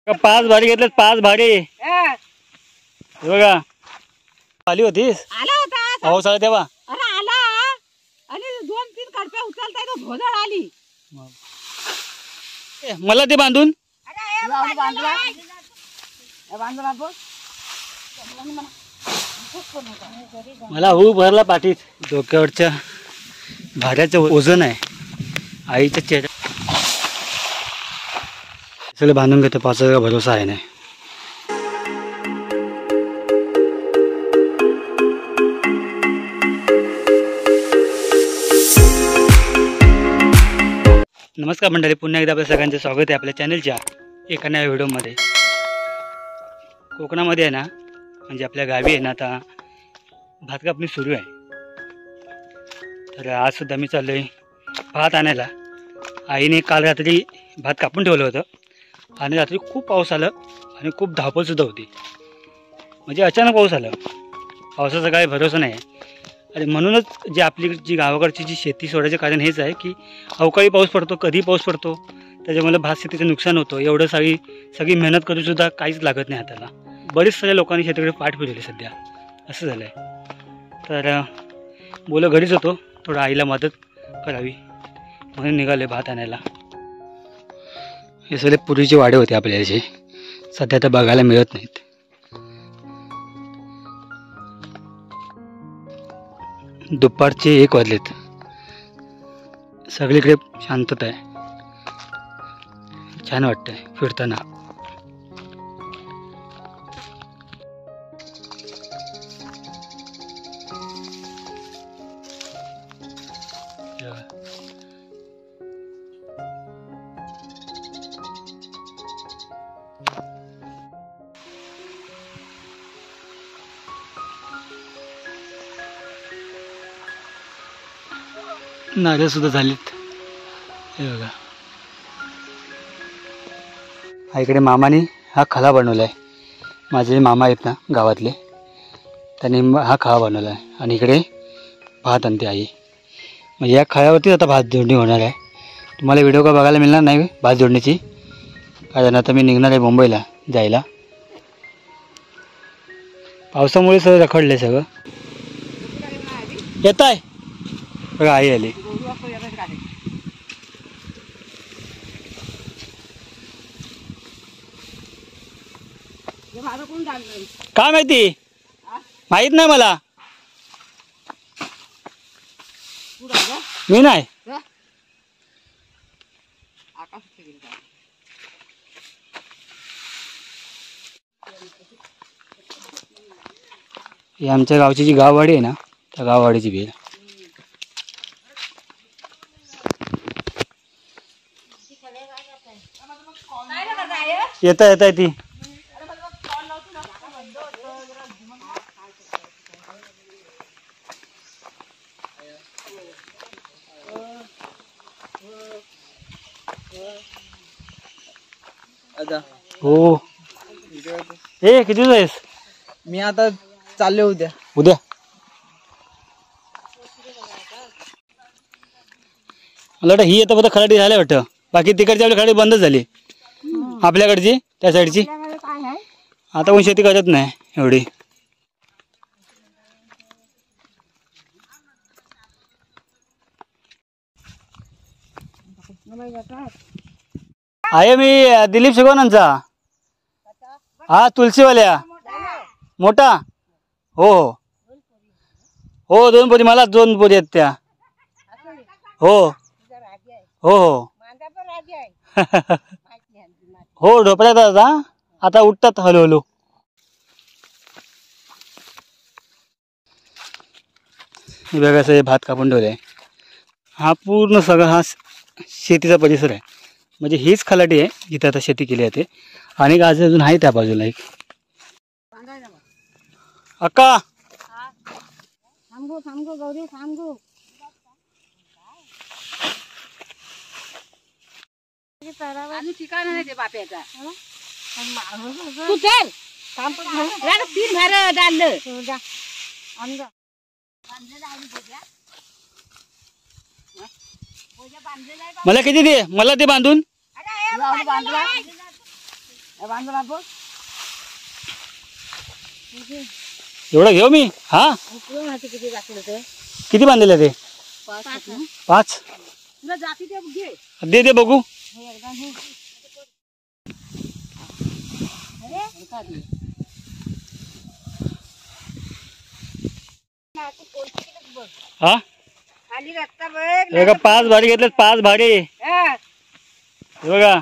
5 भारी घेतलेत, 5 भारी बघा. आली होतीस? आला होता पाऊस आला तेव्हा. अरे आला आणि 2-3 कडप्या उचलताय तो घोदळ आली. मला ते बांधून मला हू भरला पाठीत. डोक्यावरच्या भाऱ्याचं वजन आहे आईच्या चेहऱ्या. चला बांधून घेतो, पावसाचा भरोसा आहे नाही. नमस्कार मंडळी, पुन्हा एकदा आपल्या सगळ्यांचं स्वागत आहे आपल्या चॅनलच्या एका नव्या व्हिडिओमध्ये. कोकणामध्ये आहे ना, म्हणजे आपल्या गावी आहे ना, आता भात कापणी सुरू आहे. तर आजसुद्धा मी चाललो आहे भात आणायला. आईने काल रात्री भात कापून ठेवलं होतं आणि रात्री खूप पाऊस आलं आणि खूप धावपळसुद्धा होती. म्हणजे अचानक पाऊस आला. पावसाचा काही भरोसा नाही आहे. आणि म्हणूनच जी आपली जी गावाकडची जी शेती सोडायचं कारण हेच आहे की अवकाळी पाऊस पडतो, कधी पाऊस पडतो, त्याच्यामुळे भात शेतीचं नुकसान होतं. एवढं सगळी मेहनत करूनसुद्धा काहीच लागत नाही हाताला. बरेच साऱ्या लोकांनी शेतीकडे पाठ फिरवली सध्या, असं झालं आहे. तर बोलं घरीच होतो, थोडं आईला मदत करावी म्हणून निघाले भात आणायला. हे सगळे पूर्वीचे वाडे होते आपल्या याचे, सध्या तर बघायला मिळत नाहीत. दुपारचे 1 वाजलेत. सगळीकडे शांतता आहे. छान वाटतंय फिरताना. नारळ सुद्धा झालीत, हे बघा. इकडे मामाने हा खळा बनवला आहे. माझे मामा आहेत ना गावातले, त्यांनी हा खळा बनवला आहे. आणि इकडे भात आणते आई. म्हणजे या खळ्यावरतीच आता भात जोडणी होणार आहे. तुम्हाला व्हिडिओ का बघायला मिळणार नाही भात जोडणीची, कारण आता मी निघणार आहे मुंबईला जायला. पावसामुळे सगळं रखडलं आहे सगळं. येत आहे बघा, आई आली. काय माहिती, माहित नाही मला. मी नाही. ही आमच्या गावची जी गाववाडी आहे ना, त्या गाववाडीची भेल. येता येता ती हो. ए किती दिवस आहेस? मी आता चालले उद्या. उद्या मला वाटतं ही आता फक्त खराडी झाल्या वाटतं. बाकी तिकडची आपली खराडी बंदच झाली. आपल्याकडची त्या साईडची आता कोण शेती करत नाही एवढी. आहे मी दिलीप शिगवणांचा. हा तुलसीवाल्या मोठा. हो हो हो, 2 पोरी मला, 2 पोरी आहेत त्या. हो हो हो हो, ढोपळ्यात आता उठतात हळूहळू. हे बघा सगळे भात कापून ठेवले. हा पूर्ण सगळा हा शेतीचा परिसर आहे. म्हणजे हीच खलाटी आहे जिथे आता शेती केली जाते. आणि गाज अजून आहे त्या बाजूला एक. अक्का गौरी थांबू. ठिकाण नाही ते बाप्याचा. तू चल 3 भार डाललं. मला किती दे, मला ते बांधून. बांधला बघ एवढं घेऊ मी? हा किती दाखवलं ते किती बांधलेलं ते? 5. तुला जाती ते घे दे दे बघू. हा खाली रस्ता बघ हे बघा 5 भारी घेतलेत. 5 भारी. हे बघा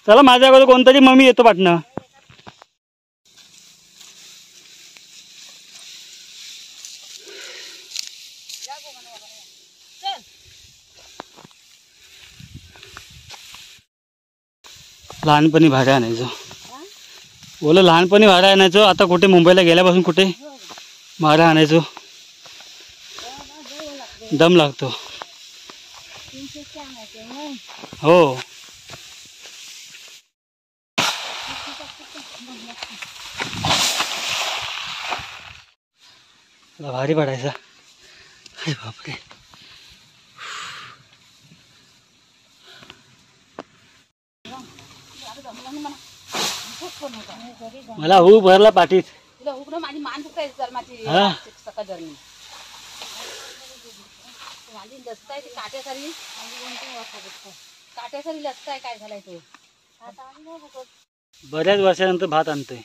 चला माझ्या अगोदर कोणतरी मम्मी येतो पाटणं. लहानपणी भाडं आणायचो. बोल लहानपणी भाडं आणायचो. आता कुठे मुंबईला गेल्यापासून कुठे भाडं आणायचो. दम लागतो. हो भारी पडायचा. अरे बापरे मला हू भरला पाठीत. तुला उघड माझी मान दुखायची जन्माची हा सकाळ जर्नी माझी लसता आहे ती काट्यासारी काट्यासारी लसता आहे. काय झालाय तो बऱ्याच वर्षानंतर भात आणतोय.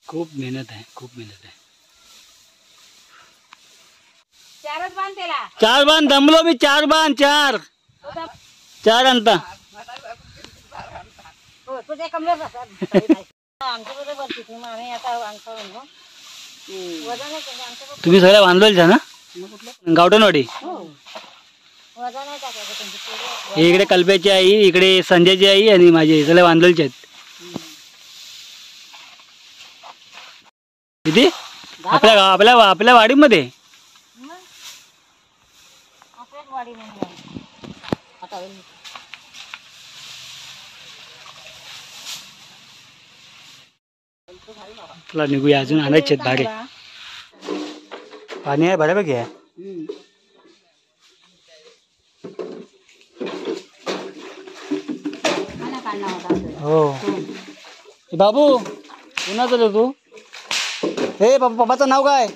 खूप मेहनत आहे. खूप मेहनत आहे. 4च बांध त्याला. 4 बांध दमलो मी. 4 बांध. 4 आणता. हो तुझ्या कमरेवर आमच्याकडे वरती तुम्ही आम्ही आता आणतो वजन आहे तुम्ही सगळ्या बांधलेल्या ना गावठणवाडी. वजन आहे टाकायचं हे इकडे कल्प्याची आई, इकडे संजयची आई आणि माझी सगळ्या बांधलेलचे आहेत. किती आपल्या आपल्या आपल्या वाडीमध्ये आपल्याच वाडी आता तुला निघूया. अजून आणायचे आहेत भाडे. पाणी आहे बऱ्यापैकी आहे. हो बाबू कुणाचं रे तू? हे पप्पाचं नाव काय?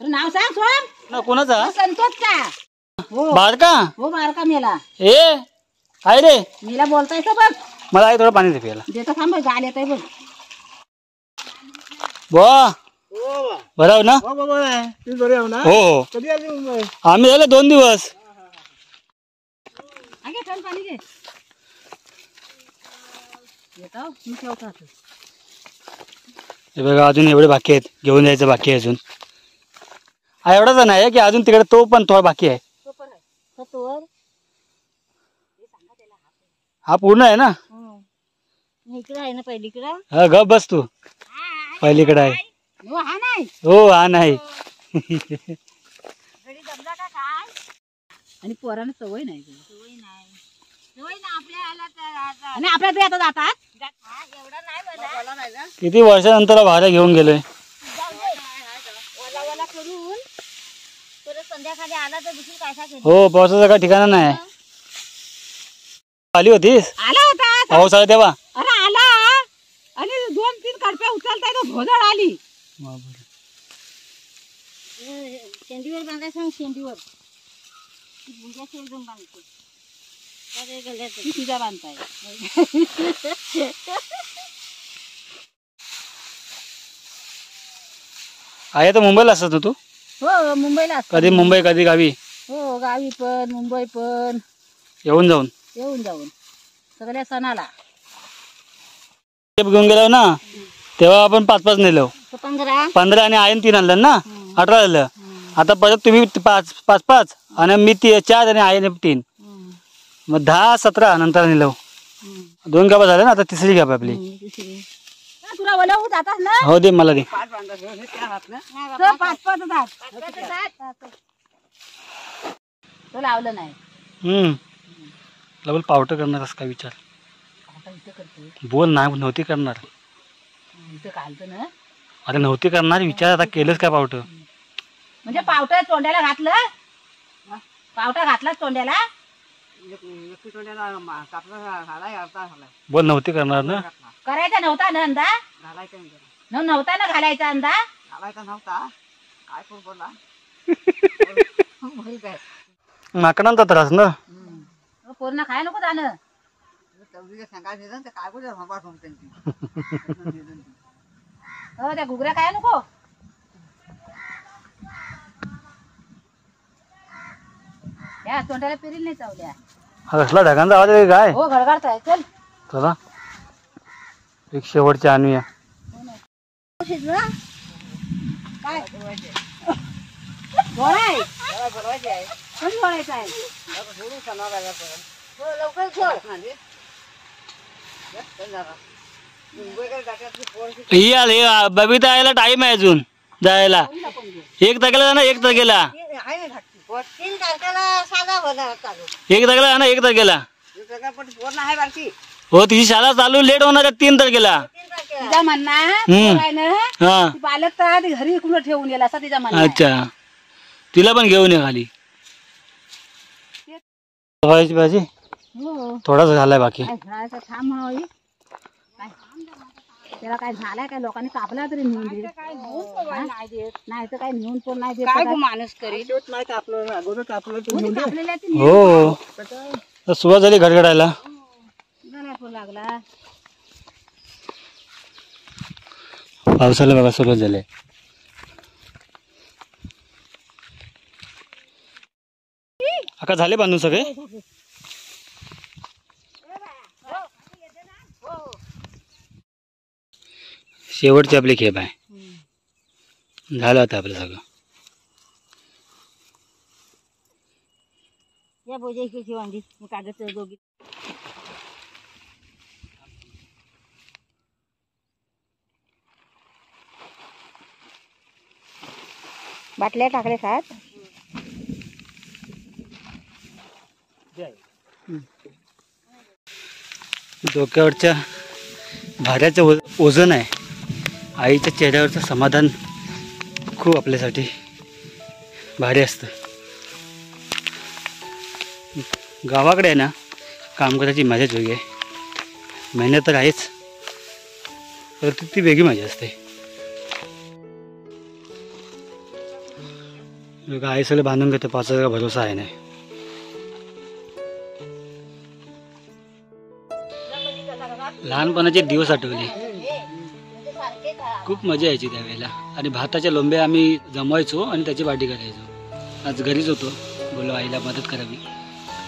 नाव सांग सोड. ना कोणाचा? संतोषचा. हो बारका. हो बारका मेला. ए आहे रे. मेला बोलता येतं बघ. मला आहे थोडं पाणी दे प्यायला. देतो थांब गाल येत आहे बघ. बुवा बरं ना? हो हो आम्ही झाले 2 दिवस. पाणी घे हे बघा अजून एवढे बाकी आहेत. घेऊन जायचं बाकी आहे अजून. हा एवढाच नाही की अजून तिकडे तो पण थोडा बाकी आहे. हा पूर्ण आहे ना. इकडे आहे ना पहिलीकडे. हा गप बस तू. पहिलीकडे आहे. हा नाही हो हा नाही. आणि पोरांना सवय नाही. आणि आपल्या ते आता जातात. किती वर्षानंतर भाडं घेऊन गेलोय. संध्याकाळी आला तर दुसरी काय काय. हो पावसाचं काय ठिकाणा नाही. आली होतीस? आला होता पाऊस आला तेव्हा. अरे आला आणि 2-3 कडप्या उचलताय तो भोदळ आली. शेंडीवर बांधायचं सांग. शेंडीवर एकदम बांधतो. तुझ्या बांधताय. आहे तर मुंबईला असत तू? हो मुंबईला. कधी मुंबई कधी गावी. हो गावी पण मुंबई पण येऊन जाऊन सगळ्या सणाला. घेऊन गेलो ना तेव्हा आपण 5-5 नेलो. 15 आणि आयन 3 आणलं ना. 18 झालं. आता परत तुम्ही 5-5 आणि मी 4 आणि आयन 3 मग 10-17 नंतर नेलो. 2 गाभा झाल्या ना. आता 3री गाभ आपली. तुला ओलावू जातात ना. हो दे मला दे. तो लावलं नाही. डबल पावटर करणार असं काय विचार. बोल नाही नव्हती करणार. अरे नव्हती करणार विचार. आता केलंच काय पावटर. म्हणजे पावटर तोंडाला घातलं पावटा घातलाच तोंड्याला. बोल नव्हती करणार ना. करायचा नव्हता ना अंदा. नव्हता ना घालायचा अंदा. माकडांचा त्रास ना. पूर्ण खाय नको जाणं. हो त्या घुगऱ्या खाय नको. या तोंडाला पिरील नाही चावल्या. हा कसला ढगांचा आवाज आहे काय? हो गडगडताय. चल चला एक शेवटची आणूया. काय गोळा आहे. कोण गोळायचा आहे? हो, लवकर सोड. ही आली बबिता यायला टाइम आहे अजून जायला. 1 तारखेला जा ना. 1 तारखेला 3 तारखेला साधा होणार चालू. 1 तारखेला ना. 1 तारखेला पूर्ण आहे बारकी. हो तिची शाळा चालू लेट होणार आहे 3 तारखेला. तिचा म्हणणं आहे ना. हा पालक तर घरी इकडून ठेवून गेला असा तिचा म्हणणं आहे. अच्छा तिला पण घेऊन ये खाली. भाजी भाजी हो थोडाच झालाय बाकी. काय झाडाचा थांब म्हणा होई. काय त्याला काय झालाय काय लोकांनी कापला तरी नेऊन देईल. नाही तर काय नेऊन पण नाही देत. काय माणूस करील. हो सुरुवात झाली गडगडायला. लागला पावसाला बघा सुरुवात झाली. आता झाले बांधून सगळे. शेवटची आपली खेप आहे. झालं आता आपलं सगळं. या बोजा इकडची वांगी कागद दोघी. बाटल्या टाकले खात. डोक्यावरच्या भाऱ्याचं ओझन आहे. आईच्या चेहऱ्यावरचं समाधान खूप आपल्यासाठी भारी असतं. गावाकडे आहे ना काम करायची मजाच वेगळी आहे. मेहनत तर आहेच तर ती वेगळी मजा असते. आई सगळं बांधून घेतो. 5,000 भरोसा आहे नाही. लहानपणाचे दिवस आठवले. खूप मजा यायची त्यावेळेला. आणि भाताच्या लोंब्या आम्ही जमवायचो आणि त्याची वाटी करायचो. आज घरीच होतो. बोलो आईला मदत करावी.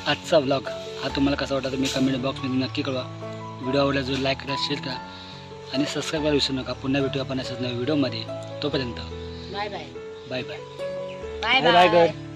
आजचा व्लॉग हा तुम्हाला कसा वाटला तुम्ही कमेंट बॉक्समध्ये नक्की कळवा. व्हिडिओ आवडला जो लाईक करा, शेअर करा आणि सबस्क्राईब करायला विसरू नका. पुन्हा भेटूया आपण अशाच नव्या व्हिडिओमध्ये. तोपर्यंत bye bye. Bye bye. Bye bye bye. Bye.